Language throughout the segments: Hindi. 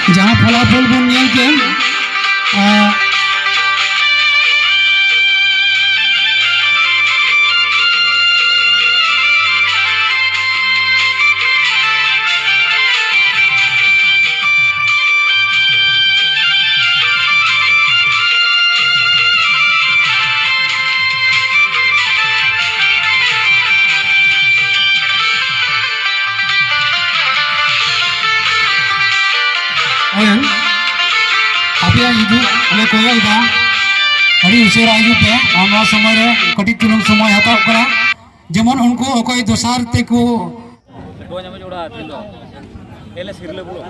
जहाँ फलाफल बन नेल के आपे हिजू अले कोयल दा अड़ी उसेरा हिजू पे आमा समय रे कटी तुलंग समय हताव करा जेमन उनको अकोय दोसार ते को दो ᱧᱟᱢᱮ ᱡᱳᱲᱟ ᱛᱤᱞᱚ एले सिरले बुलो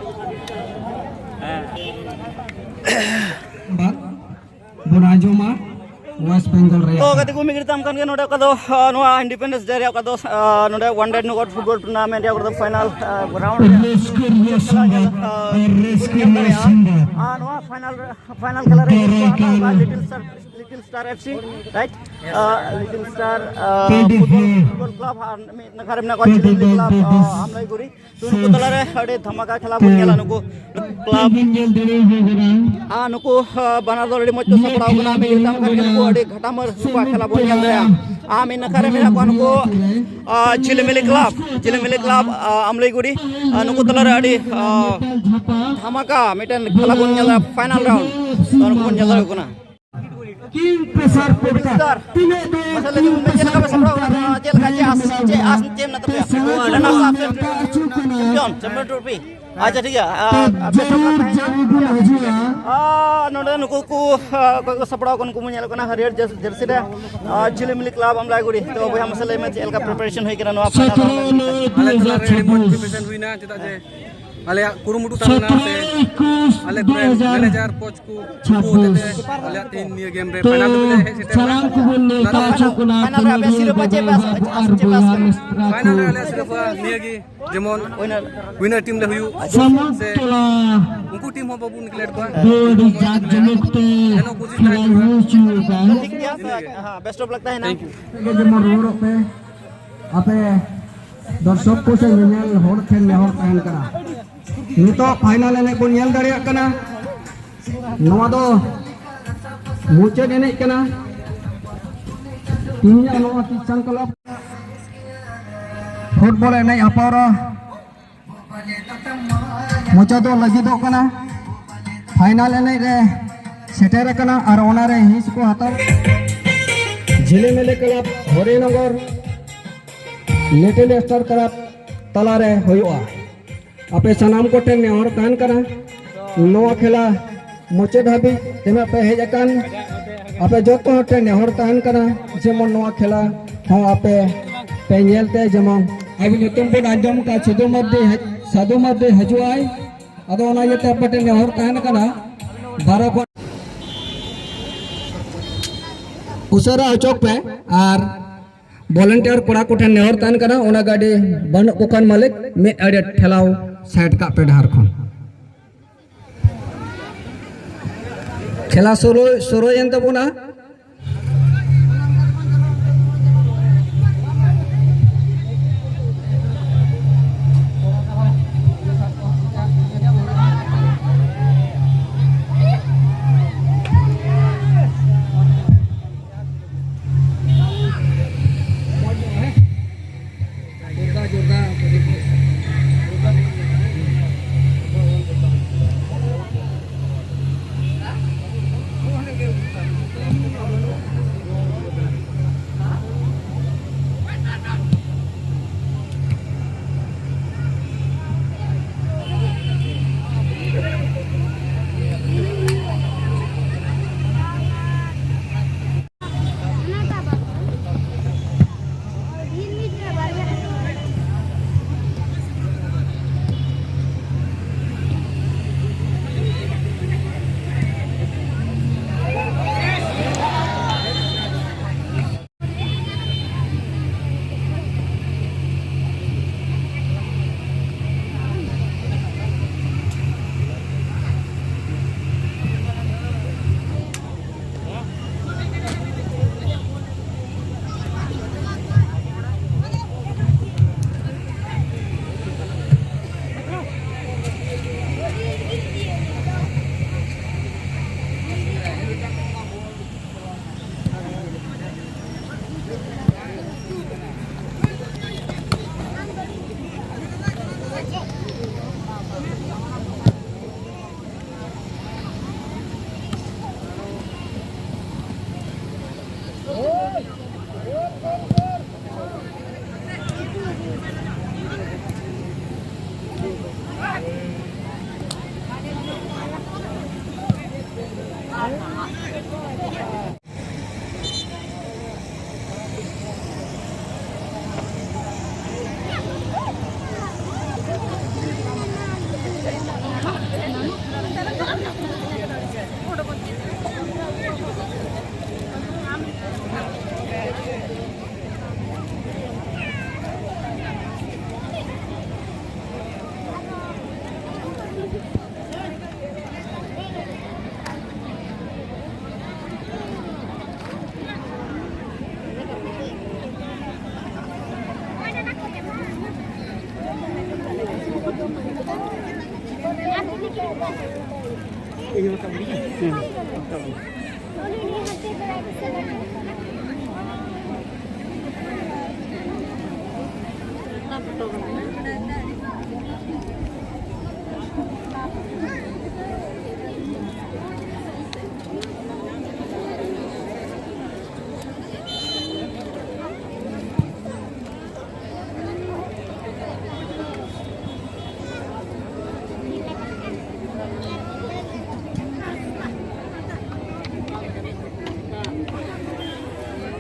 बात बुनाजोमा वेस्ट बंगाल रे तो गति को मिगिर तम कन नोडे कदो नोआ इंडिपेंडेंस डे रे कदो नोडे वन डे नोट फुटबॉल टूर्नामेंट या कदो फाइनल ग्राउंड नोआ फाइनल खेला रे little star FC right little star football club नखारे में कोच क्लब हमलाई गुरी तुनको तला रे अडे धमाका खेला बन गेला नुको क्लब नुको बना दो रेडी मच सपड़ाव गना मिगिर तम कन नुको अडे घटामर सुपा खेला बन गेल रे आमी नखारे मेरा कोनको चिलमिली क्लब हमलाई गुरी नुको तला रे अडे धमाका मिटन खेला बन गेल फाइनल राउंड नुको बन गेल कोना किंग प्रेशर पॉडकास्ट तीने दो मसले में जेल का सपड़ा जेल का आस टीम ना तो रनर अप चैंपियन ट्रॉफी अच्छा ठीक है नोडे नुको को सपड़ा कोन को मुझे कोना हरियर जर्सी रे चिलमिली क्लब हम लागुड़ी तो भाई मसले में जेल का प्रिपरेशन होई करा नो आप रेडी मोटिवेशन हुई ना चता जे आले कुरुमुटु ताना से आले मैनेजर कोच को होते आले तीन नियर गेम रे फाइनल में है सलाम को बोलने का चुकना फाइनल रे सिर्फ बचे पास फाइनल रे सिर्फ नियर की जेमन विनर टीम ले हुयु से उनको टीम हो बाबू निकले को दो जात जमते एनो कोशिश हां बेस्ट ऑफ लगता है ना जेमन रोड पे आपे दर्शक को से नेल होड़ खेल ने होड़ तहन करा नितो फाइनल एने को नेल दाड़िया कना नवा दो मुचे एने कना इन्या नवा किसान क्लब फुटबॉल एने अपारा मुचा दो लगी दो कना फाइनल एने रे सेटेर कना और ओना रे हिस को हताव झिलिमिली club Harinagar little star club तला रे होयुआ आपे सनाम को टेन नेहर कान कना नोआ खेला मुचे धाबी तेमे पे हेजकान आपे जोतो टेन नेहर तान कना जेमन नोआ खेला हो आपे पेंजेलते जेमन अभी नितुम बन आजम का साधु मध्य हजुआई अदो ओना येते आपे नेहर तान कना 12 को उसरा अचोक पे और वॉलंटियर कोड़ा को ठन नेहर तान कना ओना गाड़ी बन कोकन मालिक में अड़े ठेलाव साइड का पे डहार खन खेला शुरू एन तबुना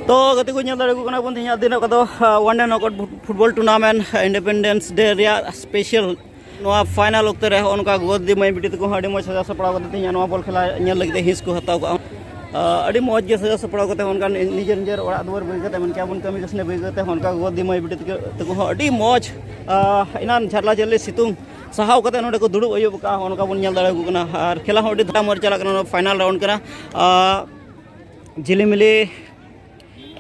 तो गति को दाड़े को बन तीन दिन का one day knockout football tournament independence day special final वक्त उनका गोदी मई बिटी को मज सजा सपड़ा तीन बॉल खेला लगे हिंस को हताव मज के सजा सपड़ा निजे निजे और दुआर बैगते क्या बन कमी कसने बैगते उनका गोदी मई बिटी तक मज इनान झारला झरली सितुंग सहाव करते नोडे को दुड़ुब अयुब का उनका बन दाड़े को खेला धामर चला फाइनल राउंड झिलिमिली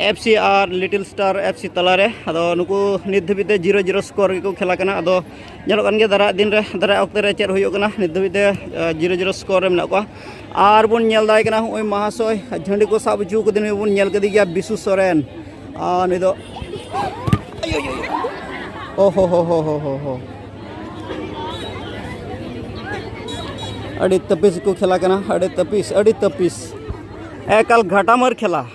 FC और लिटिल स्टार FC तलारे नुकु नित धाबीते 0-0 स्कोर को खेला गे दारा दिन दारा अक्ते चेक नित धाबीते 0-0 स्कोर में और बन दाए महाशय झंडी को साब हजू को दिन बन कदी बिशु सोरेन निदो ओहो हो अड़ी तपिस को खेला अड़ी तपिस एकाल घाटामर खेला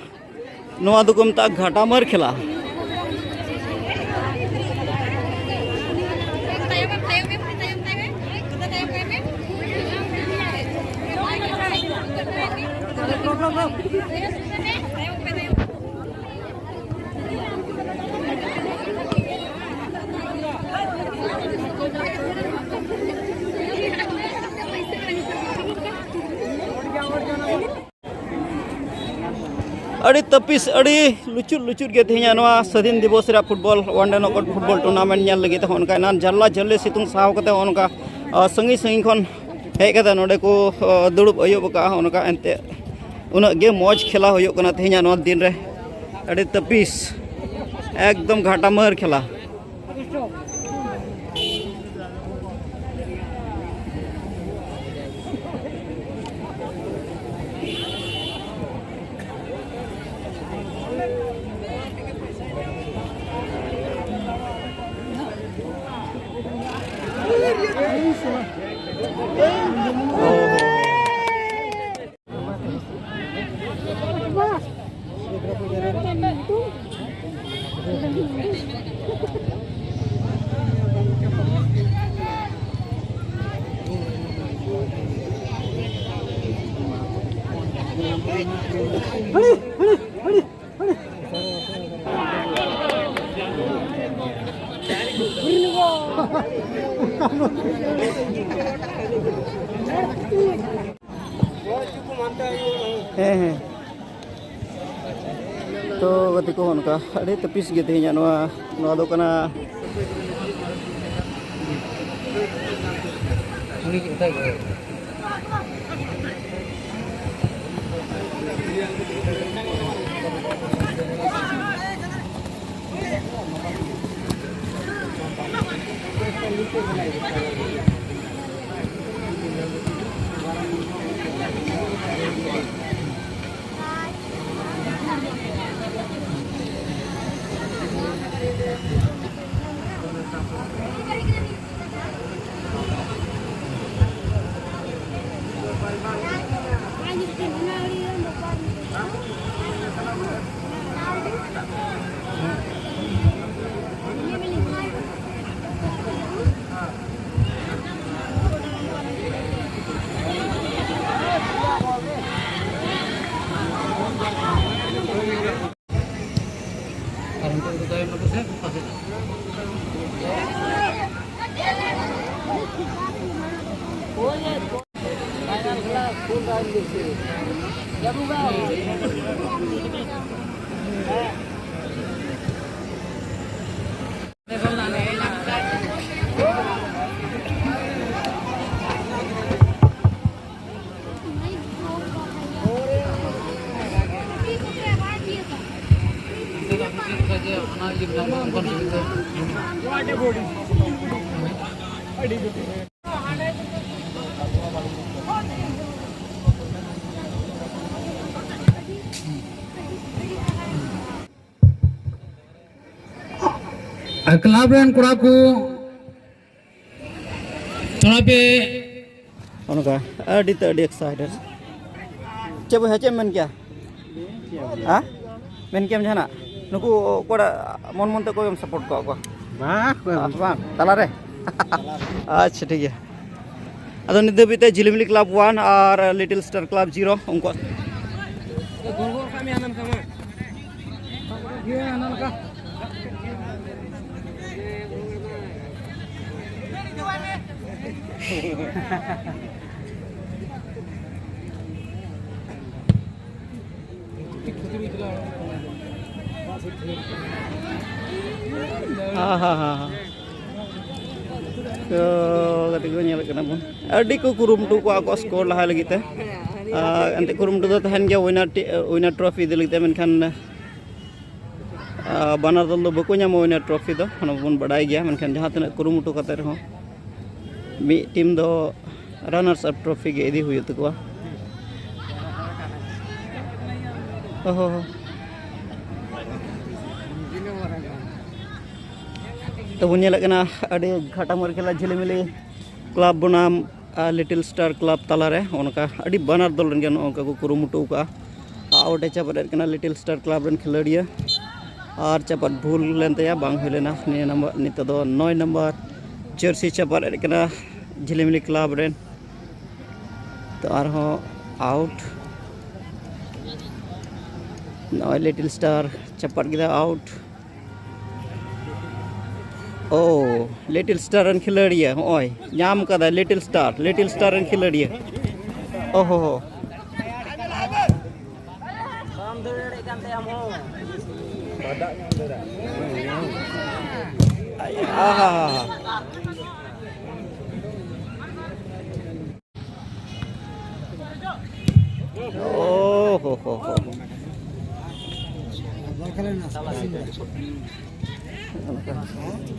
नोआ दुको मता घाटामर खेला अड़ी तपिस अड़ी लुचुर के थे स्वाधीन दिवस football one day knockout football tournament लगे उनका झरला झरले सितुंग साव करते उनका संगी संगी खन हेज नोडे को दुड़ुब अयुब का उनका एनते उनगे मज खेला होना तेज दिन रे अड़ी तपिस एकदम घाटामर खेला तो गति को उनका अड़ी तपिस गे तेज क्लब रन कोड़ा को थोड़ा पे उनका अड़ी तो अड़ी एक्साइटेड चब है मन क्या हाँ मन क्या जाना नुकु कोड़ा मन मन तो कोई सपोर्ट को बांग तला रे अच्छा ठीक है अदो निद बीते झिलिमिली क्लब 1 और लिटिल स्टार क्लब 0 उनको हाँ हाँ हाँ हाँ तो kata gue nyala kena pun adik ko kurum tu ko aku skor lah lagi teh ante kurum tu tahan gya winner trophy de lagi men kan banar dal do bako nyam winner trophy do hana pun badai gya men kan jahan tena kurum tu kata reho mi team do runners up trophy ge idi huyu tu ko oh तो बुनिया लगना अड़े घाटा मर खेला झिलिमिली क्लब बनाम लिटिल स्टार क्लब तला रे उनका अड़ी बानर दल रन गन उनका को कुरुमुटु का आउटे चापट कना लिटिल स्टार क्लब रन खिलाड़िया और चापट भूल लेनते या बांग हुलेना नि नंबर नित दो 9 नंबर जर्सी चापट कना झिलिमिली क्लब रन तो आर हो आउट नॉय लिटिल स्टार चापट गिदा आउट ओ लिटिल स्टार रन खिलाड़िया ओय नाम कदा लिटिल स्टार रन खिलाड़िया ओहो हो ओहो हो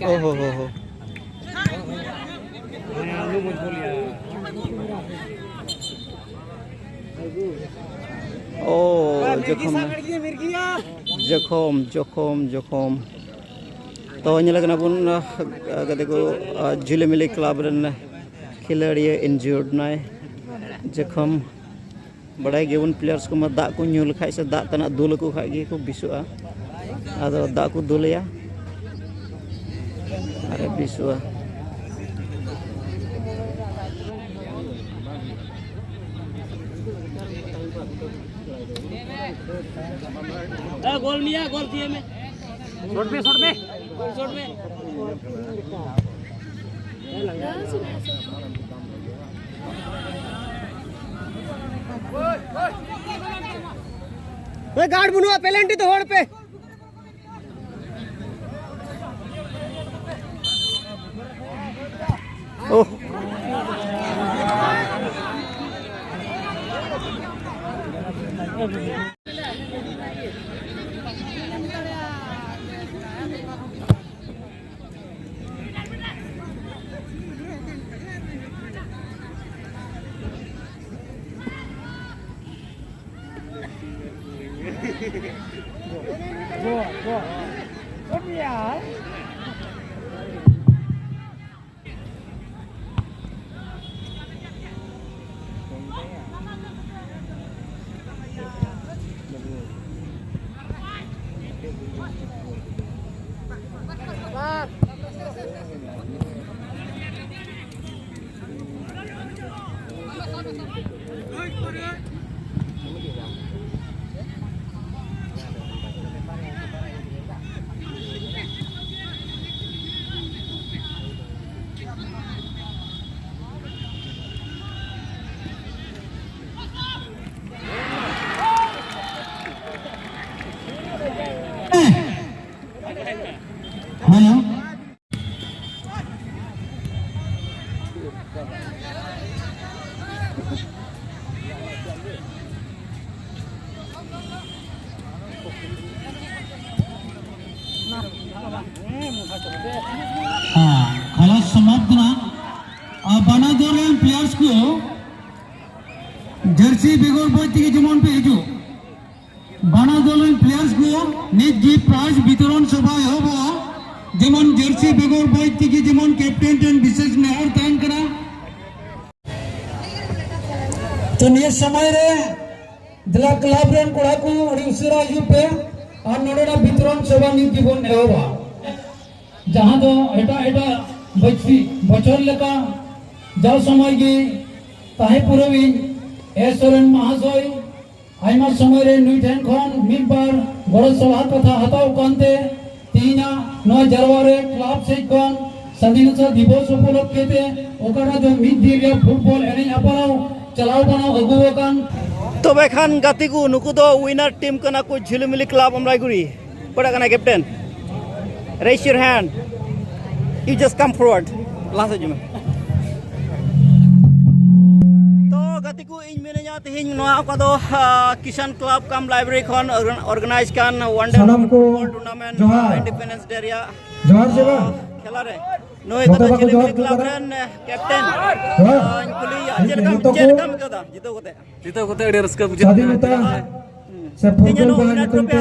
ओहो हो ओ जखम जखम जखम तो लगना बुन कते को झिलिमिली क्लब रन खिलाड़िया इंजर्ड नाय जखम बड़ाई गेवन प्लेयर्स को मा दाग को न्यू लखाय से दाग तना दुल को खाय गे को बिसुआ आदो दाग को दुलया अरे बिसुआ गोल मिया गोल दिए में शॉट में गार्ड बुनुआ पेलेंटी तो होड़ पे ओह खेला समाप्त ना बना दो प्लेयर्स को जर्सी बेगोर बॉयती के जमन पे हिजू बना दो प्लेयर्स को निज जी प्राइज वितरण सभा होबो जेमन जर्सी बेगोर बॉयती के जमन कैप्टन टन विशेष नेहर तहन करा तो निये समय रे दिला क्लब रेन कोड़ा को अड़ी उसिरा हिजू पे और नोडा वितरण सभा निज जीवन एहोबा जहाँ दो एटा बचर लेका जाओ समय की ताहे पुरवी सोरेन महाशय आयमा समय रे नुई ठेन खन मिद बार गड़ सभा कथा हताव कानते तीना 9 जनवरी क्लब से कन स्वाधीनता दिवस उपलक्षे ते ओकरा जो मिद दिया फुटबॉल एने अपनाव चलाव बनाव अगुवकान तो बेखान गाती को नुकु दो विनर टीम कना को झिलमिली क्लब अमराईगुड़ी पड़ा कना captain raise your hand you just come forward last aja तो गाती को इन मेनेजा तेहिन नोआ का दो किसान क्लब कम लाइब्रेरी खन ऑर्गेनाइज कान वनडे टूर्नामेंट इंडिपेंडेंस डे रिया जोहार से बा खेला रे नोए का झिलमिली क्लब रेन कैप्टन इनकुली जेलकम कदा जीतो कोते अड़ी रस्का बुझे स्वाधीनता से फुटबॉल बना निकलते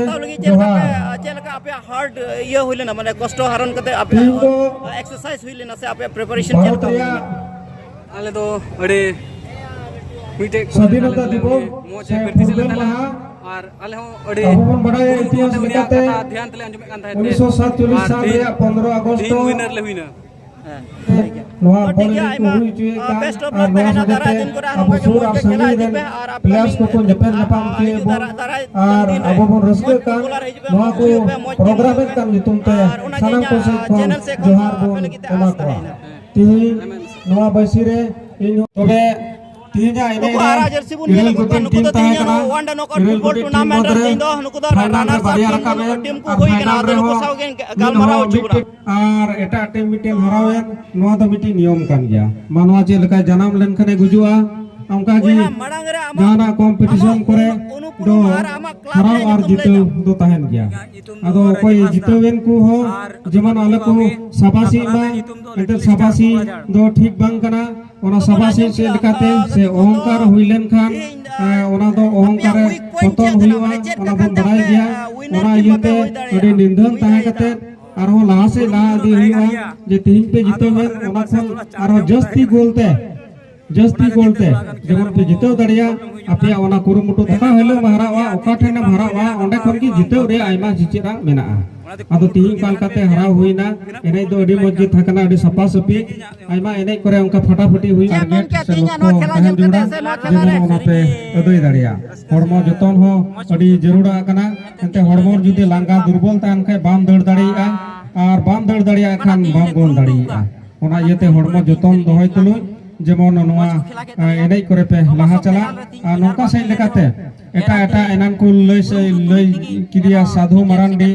जेलका आपे हार्ड ये होइले ना माने कष्ट हरण करते आपे एक्सरसाइज होइले ना से आपे प्रिपरेशन जेलका आले तो अड़े मीटे स्वाधीनता दिवस मोचे प्रति चलता और आले हो अड़े अपन बड़ा इतिहास लिखाते ध्यान तले अंजुम कान थाए 1947 साल रे 15 अगस्त तीन विनर ले हुई ना नोआ बॉल को हुई जुए का और नोआ सदते अब सुर आप संगी देन प्लेयर्स को जपेन नपाम के बो और अब बन रस्के का नोआ को प्रोग्राम का नितुम ते सनम को से जोहार बो एमा को ती नोआ बसिरे इन तबे तीन जा इने जर्सी बुन गेल गुतन नुकु तो तीन वनडे नॉकआउट फुटबॉल टूर्नामेंट रे तीन दो नुकु तो रनर्स अप टीम को होई गना तो नुकु साव गालमाराव चुगुना और एटा टीम मिटेन हरावेन नोआ तो मिटी नियम कान गया मानवा जे लका जन्म लेन खने गुजुआ अंका जी जाना कंपटीशन करे दो हराव और जीतो दो तहन गया अदो कोई जीतोवेन को हो जेमन आले को सबासी मा एते सबासी दो ठीक बांग कना ओना सबासी से लकाते से अहंकार हुइलेन खान ओना दो अहंकार पतन हुइवा ओना बन बड़ाई गया ओना इयते अडी निंदन ताहे कते आरो लाहा से लाहा दी हुइवा जे तीन पे जीतोवेन ओना खन आरो जस्ती गोलते जेमन पे जीतो दड़िया आपे ओना कुरुमुटु तका हेलो महारावा ओका ठेना महारावा ओंडे खन की जीतो रे आइमा जिचिरा मेना आदो तीन काल काते हराव हुइना एने दो अडी मस्जिद थकना अडी सपा सपी आइमा एने करे उनका फटाफटी हुई टारगेट से लोग को तहन जुड़ा जेमन ओना पे अदई दड़िया हड़मो जतन हो अडी जरूरा कना एते हड़मो जुदी लांगा दुर्बल तान के बाम दड़ दड़िया और बाम दड़ दड़िया खान बाम गोल दड़िया ओना येते हड़मो जतन दोहय तुलु जेमन नोआ एने करे पे लाहा चला आ नोका से लेकाते एटा एनान को लय किदिया साधु मारांडी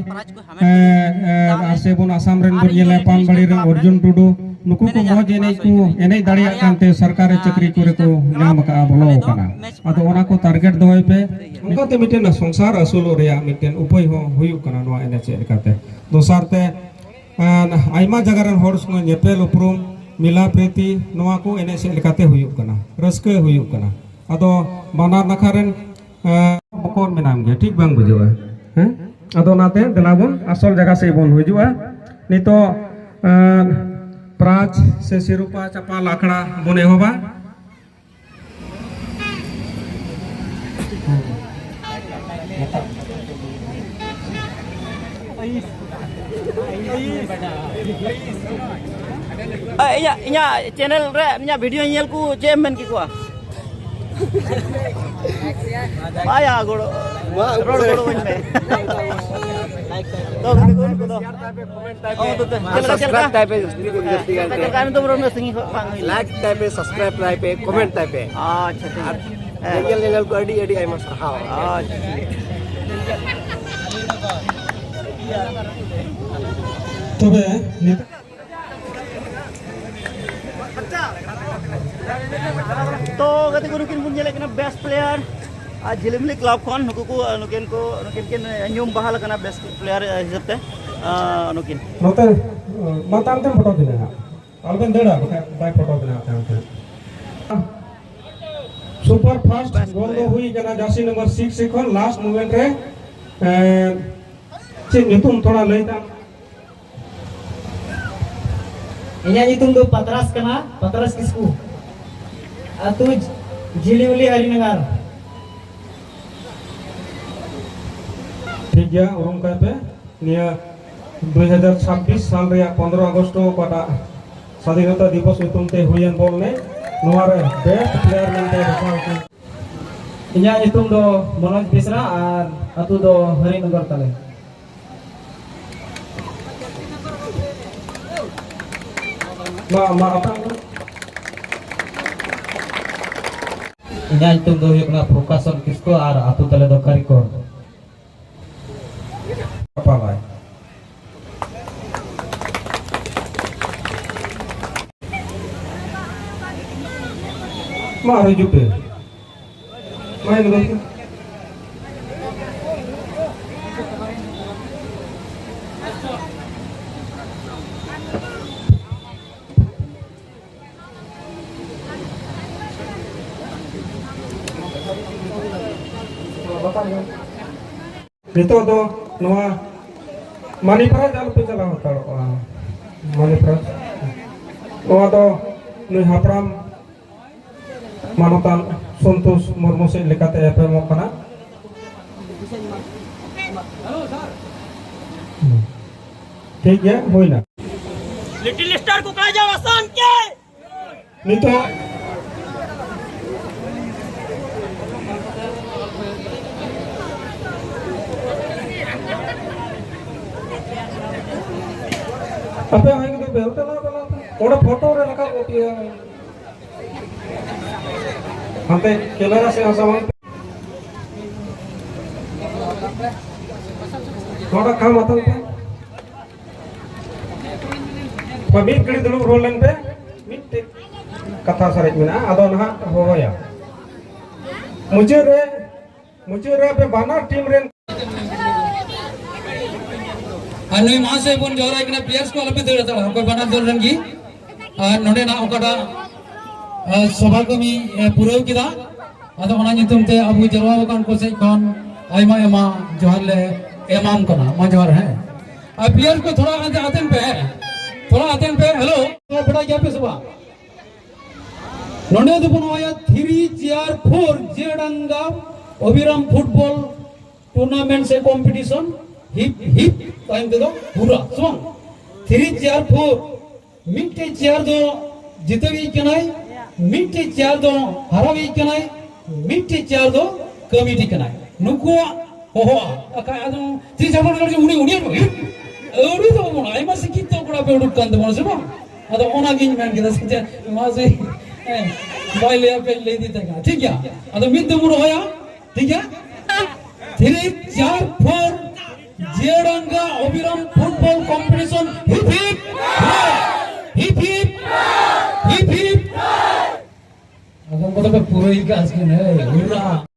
आसेबुन आसाम रेन बनिले पानबाड़ी रे अर्जुन टुडू नुकु को मौज एने दाड़िया कानते सरकारी चाकरी करे को नाम का बोलो काना आदो ओना को टारगेट दोय पे उनको ते मिटेन संसार असुलो रिया मिटेन उपाय हो हुयु काना नोआ एने चे लेकाते दोसार ते आइमा जगह रेन हर संग नेपेल उपरुम मिला प्रीति नोआ को एने से लेकाते हुयुक कना रस्के हुयुक कना आदो बानार नाखारेन बकोन मेनाम गया ठीक बांग बुझुआ हैं आदो नाते दलाबन असल जगह से बन हुजुआ नितो प्राच से सिरुपा चपा लाखड़ा बने होबा इnya channel रे इnya वीडियो nyel ku चे men ki kuah आया गोड़ो रोड गोड़ो बन में तो कौन को दो तो सब्सक्राइब टाइप है काम तो रोड में सिंगी लाइक टाइप है सब्सक्राइब टाइप है कमेंट टाइप है अच्छा ठीक चैनल को एडी आई मस हां तबे तो गति को नुकिन बुन जेले कना बेस्ट प्लेयर झिलिमिली क्लब खन नुकु को नुकिन किन ᱧᱩᱢ बहाल कना बेस्ट प्लेयर हिसाब ते नुकिन नोते माताम ते फोटो दिने अलबन देड़ा बाय फोटो दिने आते सुपर फास्ट गोल दो हुई कना जर्सी नंबर 6 खन लास्ट मोमेंट रे चे नितुम थोड़ा लइता इन्या नितुम दो पतरस कना पतरस किसकू अतु झिलिमिली हरिनगर ठीक गया उरुम का पे निया 2026 साल रे 15 अगस्त कोटा स्वाधीनता दिवस उतुमते हुयन बॉल ने नोवारे बेस्ट प्लेयर मेंते रखा इन्या नितुम दो मनोज बेसरा और अतु दो हरिनगर तले मा apa इन्या नितुम दो हुयकना फोकसन किसको और अतु तले दो करिकोर apa lah Mari juga. Main dulu. Itu tuh Noah Manipura jalan pe jalan hotel Manipura. Noah tuh Nuh Hapram Manutan Suntus Murmusi lekate apa mau kena? ठीक है होई ना लिटिल स्टार को कहा जाओ आसान के नहीं तो apa yang itu betul lah orang foto orang nak kopi ya nanti kamera saya sama orang kam atau apa pamit kali dulu rolan pe mit kata sarik mina atau nah हो ya मुझे रे पे बाना टीम रे अन्य मां से बन जोरा इकना प्लेयर्स को अलपे देड़ तड़ा को बना दल रंगी नोडे ना ओकाटा सभा को मी पुरो किदा अदो ओना नितुम ते अबु जरवा बकान को से कोन आइमा एमा जोहर ले एमाम कना मा जोहर है प्लेयर को थोड़ा आतेन पे हेलो बड़ा क्या पे सुबह नोडे दो बनवाया 3-4 जेडंगा अभिराम फुटबॉल टूर्नामेंट से कंपटीशन हिप टाइम दे दो पूरा सुन 3-4 मिनटे 4 दो जितवी कनाई मिनटे 4 दो हरावी कनाई मिनटे 4 दो कमिटी कनाई नुको हो अका अदु 3-4 लगे उनी औरी तो मन आई मासे कितो कोड़ा पे उड़क कंद मन से बा अदो ओना गिन मैन के दस मासे बाय ले पे ले दी तक ठीक है अदो मिद मुरो होया ठीक है 3-4 जेडंगा अभिराम फुटबॉल कंपटीशन हिप हिप अगर मतलब पूरा ही का है